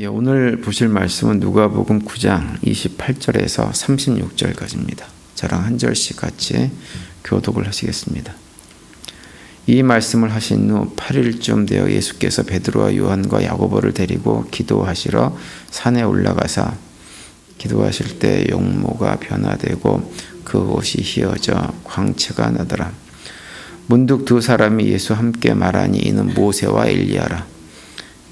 오늘 보실 말씀은 누가복음 9장 28절에서 36절까지입니다. 저랑 한 절씩 같이 교독을 하시겠습니다. 이 말씀을 하신 후 8일쯤 되어 예수께서 베드로와 요한과 야고보를 데리고 기도하시러 산에 올라가사 기도하실 때 용모가 변화되고 그 옷이 휘어져 광채가 나더라. 문득 두 사람이 예수 함께 말하니 이는 모세와 엘리야라.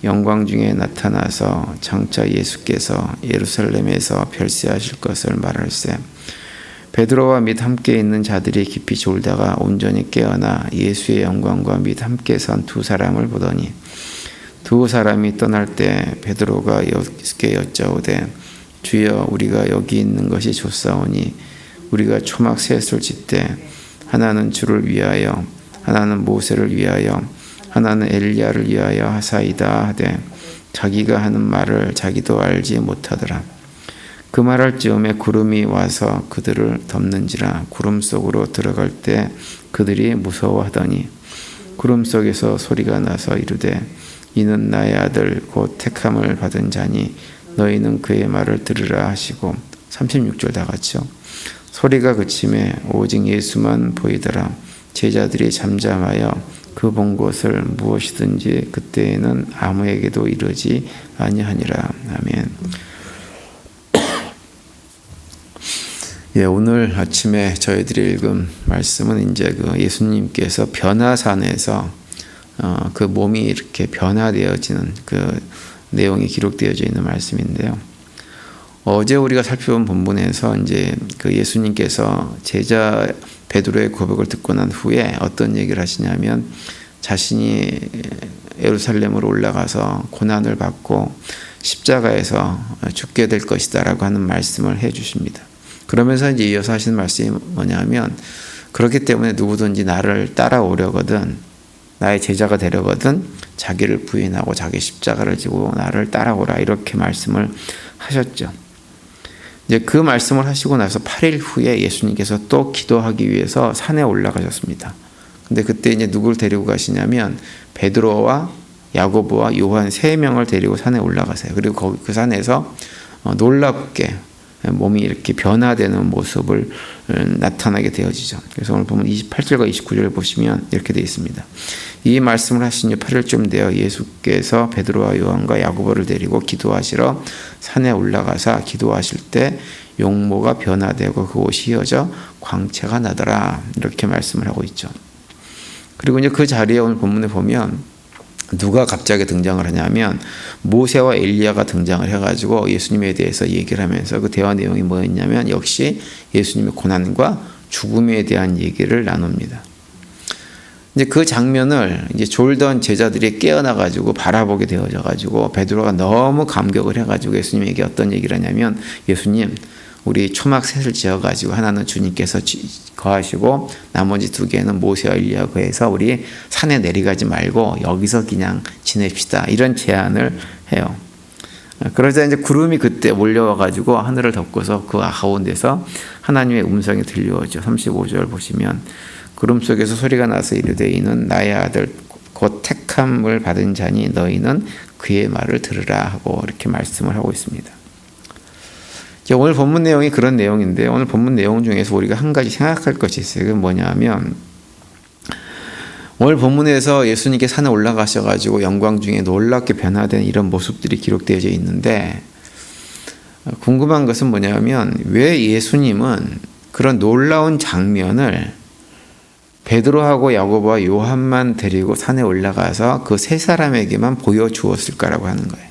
영광 중에 나타나서 장차 예수께서 예루살렘에서 별세하실 것을 말할세. 베드로와 및 함께 있는 자들이 깊이 졸다가 온전히 깨어나 예수의 영광과 및 함께 선 두 사람을 보더니 두 사람이 떠날 때 베드로가 예수께 여짜오되 주여 우리가 여기 있는 것이 좋사오니 우리가 초막 셋을 짓되 하나는 주를 위하여 하나는 모세를 위하여 하나는 엘리야를 위하여 하사이다 하되 자기가 하는 말을 자기도 알지 못하더라. 그 말할 즈음에 구름이 와서 그들을 덮는지라. 구름 속으로 들어갈 때 그들이 무서워하더니 구름 속에서 소리가 나서 이르되 이는 나의 아들 곧 택함을 받은 자니 너희는 그의 말을 들으라 하시고 36절 다 같이요. 소리가 그침에 오직 예수만 보이더라. 제자들이 잠잠하여 그 본 것을 무엇이든지 그때에는 아무에게도 이르지 아니하니라. 아멘. 오늘 아침에 저희들이 읽은 말씀은 이제 그 예수님께서 변화산에서 그 몸이 이렇게 변화되어지는 그 내용이 기록되어져 있는 말씀인데요. 어제 우리가 살펴본 본문에서 이제 그 예수님께서 제자 베드로의 고백을 듣고 난 후에 어떤 얘기를 하시냐면 자신이 예루살렘으로 올라가서 고난을 받고 십자가에서 죽게 될 것이다라고 하는 말씀을 해 주십니다. 그러면서 이제 이어서 하시는 말씀이 뭐냐면 그렇기 때문에 누구든지 나를 따라오려거든 나의 제자가 되려거든 자기를 부인하고 자기 십자가를 지고 나를 따라오라 이렇게 말씀을 하셨죠. 이제 그 말씀을 하시고 나서 8일 후에 예수님께서 또 기도하기 위해서 산에 올라가셨습니다. 근데 그때 이제 누굴 데리고 가시냐면 베드로와 야고보와 요한 3명을 데리고 산에 올라가세요. 그리고 거기 그 산에서 놀랍게 몸이 이렇게 변화되는 모습을 나타나게 되어지죠. 그래서 오늘 보면 28절과 29절을 보시면 이렇게 되어 있습니다. 이 말씀을 하신 후 8일쯤 되어 예수께서 베드로와 요한과 야고보를 데리고 기도하시러 산에 올라가사 기도하실 때 용모가 변화되고 그 옷이 휘어져 광채가 나더라. 이렇게 말씀을 하고 있죠. 그리고 이제 그 자리에 오늘 본문에 보면 누가 갑자기 등장을 하냐면 모세와 엘리야가 등장을 해가지고 예수님에 대해서 얘기를 하면서 그 대화 내용이 뭐였냐면 역시 예수님의 고난과 죽음에 대한 얘기를 나눕니다. 이제 그 장면을 이제 졸던 제자들이 깨어나가지고 바라보게 되어져가지고 베드로가 너무 감격을 해가지고 예수님에게 어떤 얘기를 하냐면 예수님 우리 초막 셋을 지어가지고 하나는 주님께서 거하시고 나머지 2개는 모세와 엘리야 거해서 우리 산에 내려가지 말고 여기서 그냥 지냅시다 이런 제안을 해요. 그러자 이제 구름이 그때 몰려와가지고 하늘을 덮고서 그 가운데서 하나님의 음성이 들려오죠. 35절 보시면 구름 속에서 소리가 나서 이르되 이는 나의 아들 곧 택함을 받은 자니 너희는 그의 말을 들으라 하고 이렇게 말씀을 하고 있습니다. 오늘 본문 내용이 그런 내용인데 오늘 본문 내용 중에서 우리가 한 가지 생각할 것이 있어요. 그건 뭐냐면 오늘 본문에서 예수님께 산에 올라가셔가지고 영광 중에 놀랍게 변화된 이런 모습들이 기록되어져 있는데 궁금한 것은 뭐냐면 왜 예수님은 그런 놀라운 장면을 베드로하고 야고보와 요한만 데리고 산에 올라가서 그 3사람에게만 보여주었을까라고 하는 거예요.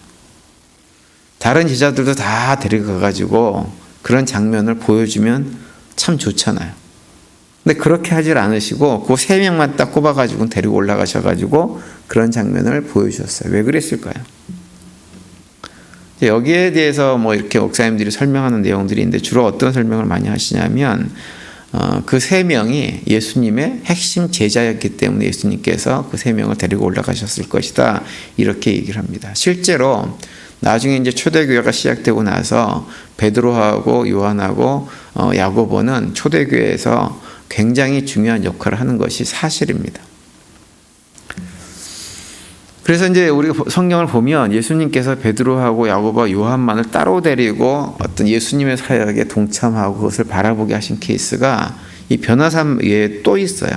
다른 제자들도 다 데려가가지고 그런 장면을 보여주면 참 좋잖아요. 근데 그렇게 하질 않으시고 그 3명만 딱 꼽아가지고 데리고 올라가셔가지고 그런 장면을 보여주셨어요. 왜 그랬을까요? 여기에 대해서 뭐 이렇게 목사님들이 설명하는 내용들이 있는데 주로 어떤 설명을 많이 하시냐면 그 3명이 예수님의 핵심 제자였기 때문에 예수님께서 그 3명을 데리고 올라가셨을 것이다 이렇게 얘기를 합니다. 실제로 나중에 이제 초대교회가 시작되고 나서 베드로하고 요한하고 야고보는 초대교회에서 굉장히 중요한 역할을 하는 것이 사실입니다. 그래서 이제 우리가 성경을 보면 예수님께서 베드로하고 야고보와 요한만을 따로 데리고 어떤 예수님의 사역에 동참하고 그것을 바라보게 하신 케이스가 이 변화산 외에 또 있어요.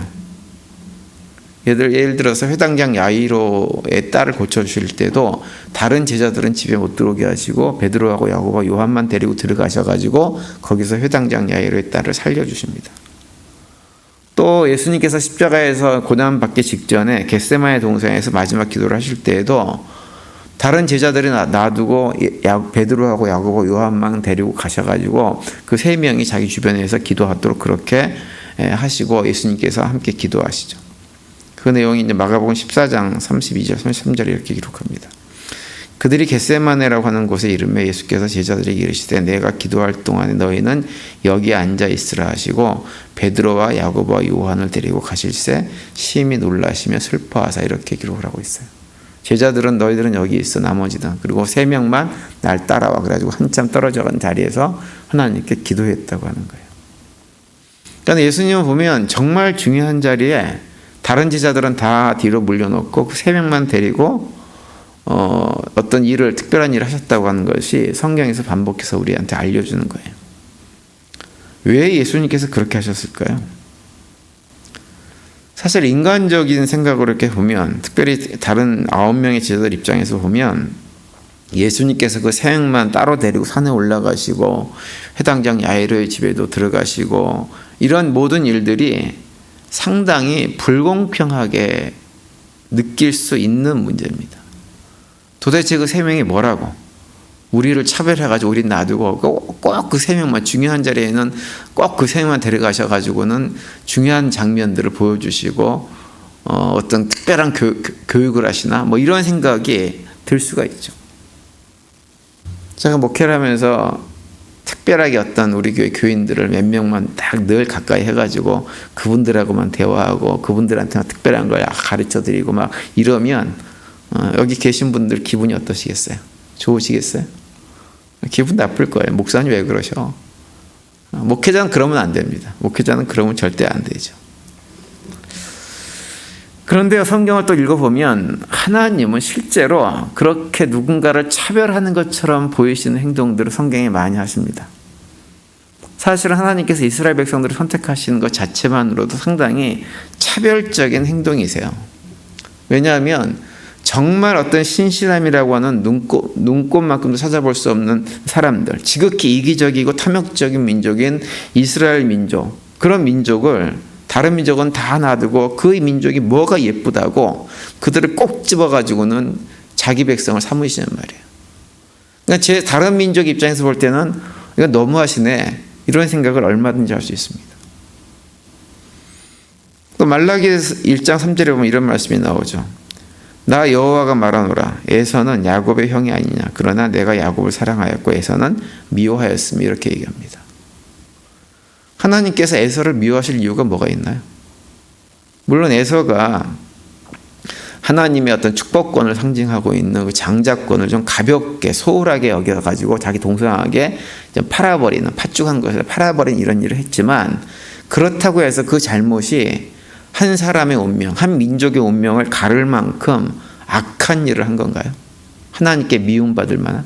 예를 들어서 회당장 야이로의 딸을 고쳐주실 때도 다른 제자들은 집에 못 들어오게 하시고 베드로하고 야고보와 요한만 데리고 들어가셔가지고 거기서 회당장 야이로의 딸을 살려주십니다. 또 예수님께서 십자가에서 고난받기 직전에 겟세마네 동산에서 마지막 기도를 하실 때에도 다른 제자들이 놔두고 베드로하고 야고보 요한만 데리고 가셔가지고 그 세 명이 자기 주변에서 기도하도록 그렇게 하시고 예수님께서 함께 기도하시죠. 그 내용이 이제 마가복음 14장 32절 33절에 이렇게 기록합니다. 그들이 겟세마네라고 하는 곳에 이르매 예수께서 제자들에게 이르시되 내가 기도할 동안에 너희는 여기 앉아 있으라 하시고 베드로와 야고보와 요한을 데리고 가실새 심히 놀라시며 슬퍼하사 이렇게 기록을 하고 있어요. 제자들은 너희들은 여기 있어 나머지는 그리고 세 명만 날 따라와 그래가지고 한참 떨어져 간 자리에서 하나님께 기도했다고 하는 거예요. 그러니까 예수님을 보면 정말 중요한 자리에 다른 제자들은 다 뒤로 물려놓고 그 세 명만 데리고 어떤 일을 특별한 일을 하셨다고 하는 것이 성경에서 반복해서 우리한테 알려주는 거예요. 왜 예수님께서 그렇게 하셨을까요? 사실 인간적인 생각으로 이렇게 보면 특별히 다른 9명의 제자들 입장에서 보면 예수님께서 그 세 명만 따로 데리고 산에 올라가시고 회당장 야이로의 집에도 들어가시고 이런 모든 일들이 상당히 불공평하게 느낄 수 있는 문제입니다. 도대체 그 세 명이 뭐라고? 우리를 차별해가지고 우리 놔두고 꼭 그 세 명만 중요한 자리에는 꼭 그 세 명만 데려가셔가지고는 중요한 장면들을 보여주시고 어떤 특별한 교육을 하시나 뭐 이런 생각이 들 수가 있죠. 제가 목회를 하면서 특별하게 어떤 우리 교회 교인들을 몇 명만 딱 늘 가까이 해가지고 그분들하고만 대화하고 그분들한테만 특별한 걸 가르쳐드리고 막 이러면 여기 계신 분들 기분이 어떠시겠어요? 좋으시겠어요? 기분 나쁠 거예요. 목사님 왜 그러셔? 목회자는 그러면 안 됩니다. 목회자는 그러면 절대 안 되죠. 그런데 성경을 또 읽어보면 하나님은 실제로 그렇게 누군가를 차별하는 것처럼 보이시는 행동들을 성경에 많이 하십니다. 사실은 하나님께서 이스라엘 백성들을 선택하시는 것 자체만으로도 상당히 차별적인 행동이세요. 왜냐하면 정말 어떤 신실함이라고 하는 눈꽃만큼도 찾아볼 수 없는 사람들, 지극히 이기적이고 탐욕적인 민족인 이스라엘 민족, 그런 민족을 다른 민족은 다 놔두고 그 민족이 뭐가 예쁘다고 그들을 꼭 집어가지고는 자기 백성을 삼으시는 말이에요. 그러니까 다른 민족 입장에서 볼 때는 이거 너무하시네 이런 생각을 얼마든지 할 수 있습니다. 또 말라기 1장 3절에 보면 이런 말씀이 나오죠. 나 여호와가 말하노라 에서는 야곱의 형이 아니냐 그러나 내가 야곱을 사랑하였고 에서는 미워하였으며 이렇게 얘기합니다. 하나님께서 에서를 미워하실 이유가 뭐가 있나요? 물론 에서가 하나님의 어떤 축복권을 상징하고 있는 그 장자권을 좀 가볍게 소홀하게 여겨가지고 자기 동생에게 좀 팔아버리는 팥죽한 것을 팔아버리는 이런 일을 했지만 그렇다고 해서 그 잘못이 한 사람의 운명, 한 민족의 운명을 가를 만큼 악한 일을 한 건가요? 하나님께 미움받을 만한?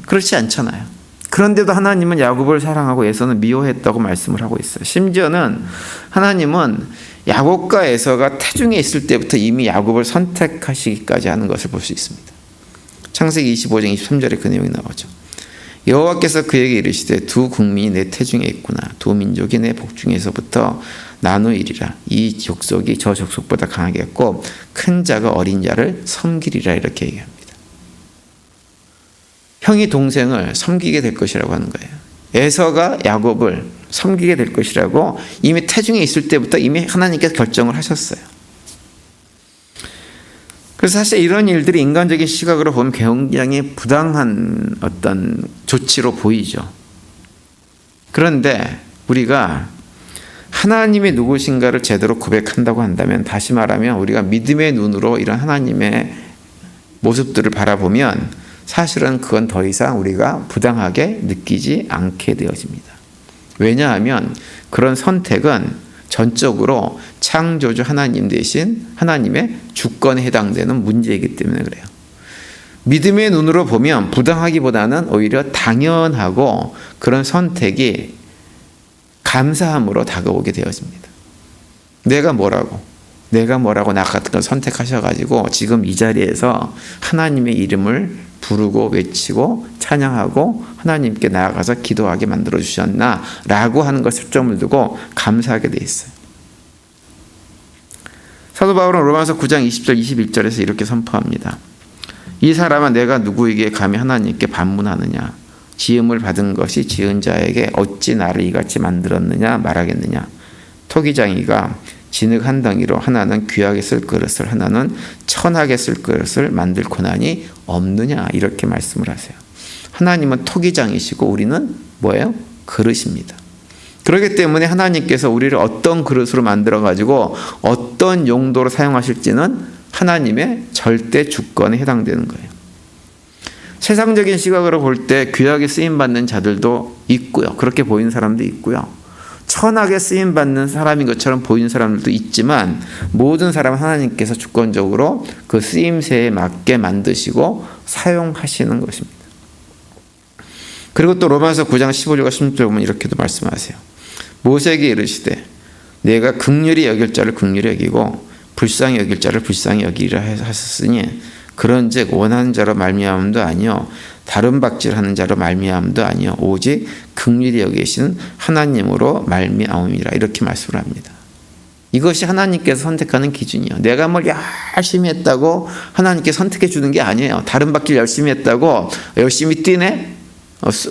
그렇지 않잖아요. 그런데도 하나님은 야곱을 사랑하고 에서는 미워했다고 말씀을 하고 있어요. 심지어는 하나님은 야곱과 에서가 태중에 있을 때부터 이미 야곱을 선택하시기까지 하는 것을 볼 수 있습니다. 창세기 25장 23절에 그 내용이 나오죠. 여호와께서 그에게 이르시되 두 국민이 내 태중에 있구나. 두 민족이 내 복중에서부터 나누이리라. 이 족속이 저 족속보다 강하겠고 큰 자가 어린 자를 섬기리라 이렇게 얘기합니다. 형이 동생을 섬기게 될 것이라고 하는 거예요. 에서가 야곱을 섬기게 될 것이라고 이미 태중에 있을 때부터 이미 하나님께서 결정을 하셨어요. 그래서 사실 이런 일들이 인간적인 시각으로 보면 굉장히 부당한 어떤 조치로 보이죠. 그런데 우리가 하나님이 누구신가를 제대로 고백한다고 한다면 다시 말하면 우리가 믿음의 눈으로 이런 하나님의 모습들을 바라보면 사실은 그건 더 이상 우리가 부당하게 느끼지 않게 되어집니다. 왜냐하면 그런 선택은 전적으로 창조주 하나님 대신 하나님의 주권에 해당되는 문제이기 때문에 그래요. 믿음의 눈으로 보면 부당하기보다는 오히려 당연하고 그런 선택이 감사함으로 다가오게 되어집니다. 내가 뭐라고 나 같은 걸 선택하셔가지고 지금 이 자리에서 하나님의 이름을 부르고 외치고 찬양하고 하나님께 나아가서 기도하게 만들어 주셨나 라고 하는 것에 초점을 두고 감사하게 돼 있어요. 사도 바울은 로마서 9장 20절 21절에서 이렇게 선포합니다. 이 사람은 내가 누구에게 감히 하나님께 반문하느냐? 지음을 받은 것이 지은 자에게 어찌 나를 이같이 만들었느냐 말하겠느냐? 토기장이가 진흙 한 덩이로 하나는 귀하게 쓸 그릇을 하나는 천하게 쓸 그릇을 만들 고난이 없느냐 이렇게 말씀을 하세요. 하나님은 토기장이시고 우리는 뭐예요? 그릇입니다. 그렇기 때문에 하나님께서 우리를 어떤 그릇으로 만들어 가지고 어떤 용도로 사용하실지는 하나님의 절대 주권에 해당되는 거예요. 세상적인 시각으로 볼 때 귀하게 쓰임받는 자들도 있고요. 그렇게 보이는 사람도 있고요. 천하게 쓰임받는 사람인 것처럼 보이는 사람들도 있지만 모든 사람은 하나님께서 주권적으로 그 쓰임새에 맞게 만드시고 사용하시는 것입니다. 그리고 또 로마서 9장 15절과 16절 보면 이렇게도 말씀하세요. 모세에게 이르시되 내가 긍휼히 여길 자를 긍휼히 여기고 불쌍히 여길 자를 불쌍히 여기리라 하셨으니 그런즉 원하는 자로 말미암음도 아니요 다른 박질하는 자로 말미암음도 아니요 오직 긍휼히 여기시는 하나님으로 말미암음이라 이렇게 말씀을 합니다. 이것이 하나님께서 선택하는 기준이요. 내가 뭘 열심히 했다고 하나님께 선택해 주는 게 아니에요. 다른 박질 열심히 했다고 열심히 뛰네?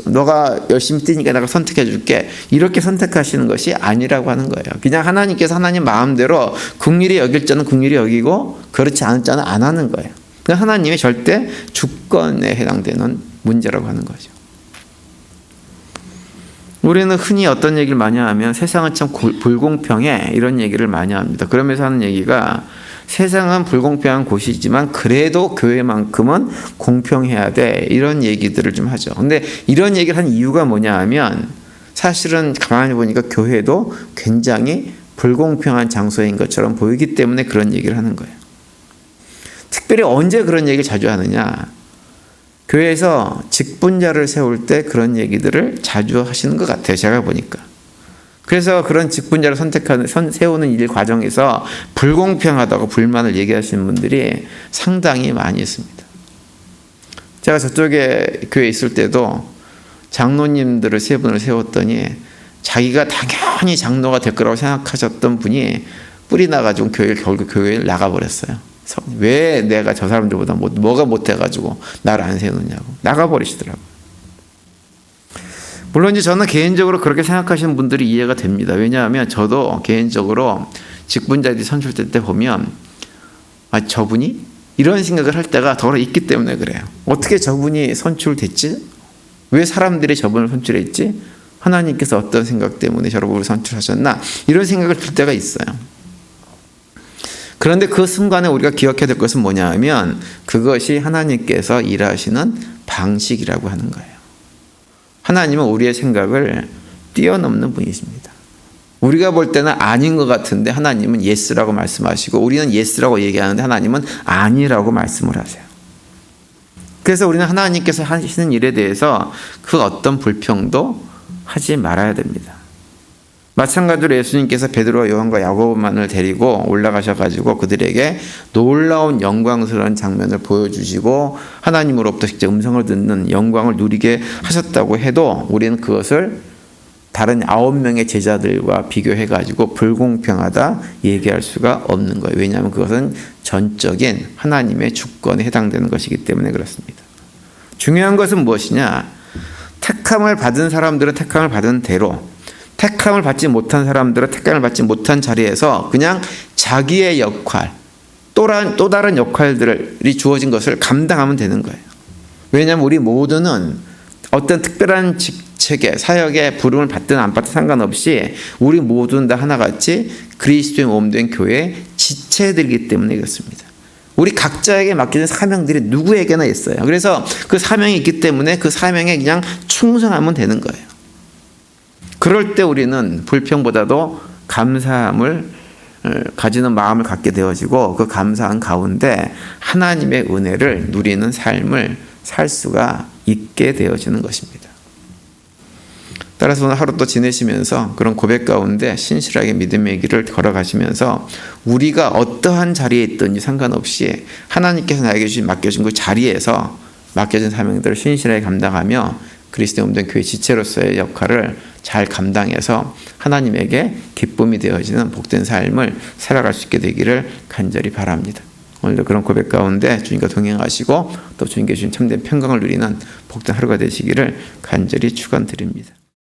너가 열심히 뛰니까 내가 선택해 줄게. 이렇게 선택하시는 것이 아니라고 하는 거예요. 그냥 하나님께서 하나님 마음대로 긍휼히 여길 자는 긍휼히 여기고 그렇지 않을 자는 안 하는 거예요. 하나님의 절대 주권에 해당되는 문제라고 하는 거죠. 우리는 흔히 어떤 얘기를 많이 하면 세상은 참 불공평해 이런 얘기를 많이 합니다. 그러면서 하는 얘기가 세상은 불공평한 곳이지만 그래도 교회만큼은 공평해야 돼 이런 얘기들을 좀 하죠. 근데 이런 얘기를 한 이유가 뭐냐 하면 사실은 가만히 보니까 교회도 굉장히 불공평한 장소인 것처럼 보이기 때문에 그런 얘기를 하는 거예요. 특별히 언제 그런 얘기를 자주 하느냐? 교회에서 직분자를 세울 때 그런 얘기들을 자주 하시는 것 같아요. 제가 보니까. 그래서 그런 직분자를 세우는 일 과정에서 불공평하다고 불만을 얘기하시는 분들이 상당히 많이 있습니다. 제가 저쪽에 교회에 있을 때도 장로님들을 세 분을 세웠더니 자기가 당연히 장로가 될 거라고 생각하셨던 분이 뿔이 나가지고 결국 교회를 나가버렸어요. 왜 내가 저 사람들보다 뭐가 못해가지고 나를 안 세우느냐고 나가버리시더라고요. 물론 이제 저는 개인적으로 그렇게 생각하시는 분들이 이해가 됩니다. 왜냐하면 저도 개인적으로 직분자들이 선출될 때 보면 저분이? 이런 생각을 할 때가 더러 있기 때문에 그래요. 어떻게 저분이 선출됐지? 왜 사람들이 저분을 선출했지? 하나님께서 어떤 생각 때문에 저분을 선출하셨나? 이런 생각을 들 때가 있어요. 그런데 그 순간에 우리가 기억해야 될 것은 뭐냐 하면 그것이 하나님께서 일하시는 방식이라고 하는 거예요. 하나님은 우리의 생각을 뛰어넘는 분이십니다. 우리가 볼 때는 아닌 것 같은데 하나님은 예스라고 말씀하시고 우리는 예스라고 얘기하는데 하나님은 아니라고 말씀을 하세요. 그래서 우리는 하나님께서 하시는 일에 대해서 그 어떤 불평도 하지 말아야 됩니다. 마찬가지로 예수님께서 베드로와 요한과 야고보만을 데리고 올라가셔가지고 그들에게 놀라운 영광스러운 장면을 보여주시고 하나님으로부터 직접 음성을 듣는 영광을 누리게 하셨다고 해도 우리는 그것을 다른 9명의 제자들과 비교해가지고 불공평하다 얘기할 수가 없는 거예요. 왜냐하면 그것은 전적인 하나님의 주권에 해당되는 것이기 때문에 그렇습니다. 중요한 것은 무엇이냐? 택함을 받은 사람들은 택함을 받은 대로 택함을 받지 못한 사람들은 택함을 받지 못한 자리에서 그냥 자기의 역할, 또 다른 역할들이 주어진 것을 감당하면 되는 거예요. 왜냐하면 우리 모두는 어떤 특별한 직책에, 사역에 부름을 받든 안 받든 상관없이 우리 모두는 다 하나같이 그리스도의 몸된 교회의 지체들이기 때문에 그렇습니다. 우리 각자에게 맡겨진 사명들이 누구에게나 있어요. 그래서 그 사명이 있기 때문에 그 사명에 그냥 충성하면 되는 거예요. 그럴 때 우리는 불평보다도 감사함을 가지는 마음을 갖게 되어지고 그 감사한 가운데 하나님의 은혜를 누리는 삶을 살 수가 있게 되어지는 것입니다. 따라서 오늘 하루 또 지내시면서 그런 고백 가운데 신실하게 믿음의 길을 걸어가시면서 우리가 어떠한 자리에 있든지 상관없이 하나님께서 나에게 맡겨준 그 자리에서 맡겨진 사명들을 신실하게 감당하며 그리스도의 몸된 교회 지체로서의 역할을 잘 감당해서 하나님에게 기쁨이 되어지는 복된 삶을 살아갈 수 있게 되기를 간절히 바랍니다. 오늘도 그런 고백 가운데 주님과 동행하시고 또 주님께 주신 참된 평강을 누리는 복된 하루가 되시기를 간절히 축원드립니다.